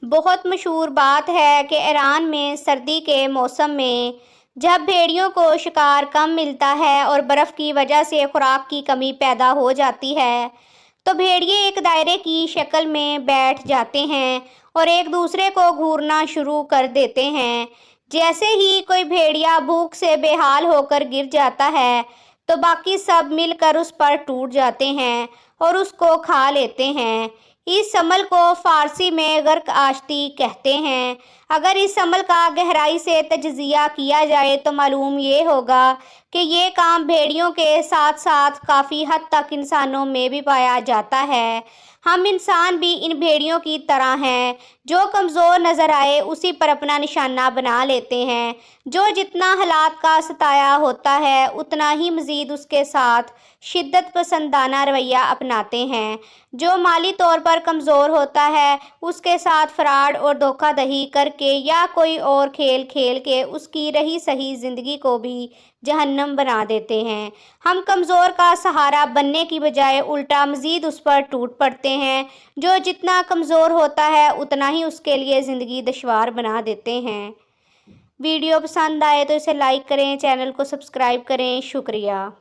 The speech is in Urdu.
بہت مشہور بات ہے کہ ایران میں سردی کے موسم میں جب بھیڑیوں کو شکار کم ملتا ہے اور برف کی وجہ سے خوراک کی کمی پیدا ہو جاتی ہے تو بھیڑیے ایک دائرے کی شکل میں بیٹھ جاتے ہیں اور ایک دوسرے کو گھورنا شروع کر دیتے ہیں۔ جیسے ہی کوئی بھیڑیا بھوک سے بے حال ہو کر گر جاتا ہے تو باقی سب مل کر اس پر ٹوٹ جاتے ہیں اور اس کو کھا لیتے ہیں۔ اس عمل کو فارسی میں غرق آشتی کہتے ہیں۔ اگر اس عمل کا گہرائی سے تجزیہ کیا جائے تو معلوم یہ ہوگا کہ یہ کام بھیڑیوں کے ساتھ ساتھ کافی حد تک انسانوں میں بھی پایا جاتا ہے۔ ہم انسان بھی ان بھیڑیوں کی طرح ہیں، جو کمزور نظر آئے اسی پر اپنا نشانہ بنا لیتے ہیں۔ جو جتنا حالات کا ستایا ہوتا ہے اتنا ہی مزید اس کے ساتھ شدت پسندانہ رویہ اپناتے ہیں۔ جو مالی طور پر کمزور ہوتا ہے اس کے ساتھ فراڈ اور دھوکہ دہی کر کے یا کوئی اور کھیل کھیل کے اس کی رہی سہی زندگی کو بھی جہنم بنا دیتے ہیں۔ ہم کمزور کا سہارا بننے کی بجائے الٹا مزید اس پر ٹوٹ پڑتے ہیں۔ جو جتنا کمزور ہوتا ہے اتنا ہی اس کے لیے زندگی دشوار بنا دیتے ہیں۔ ویڈیو پسند آئے تو اسے لائک کریں، چینل کو سبسکرائب کریں۔ شکریہ۔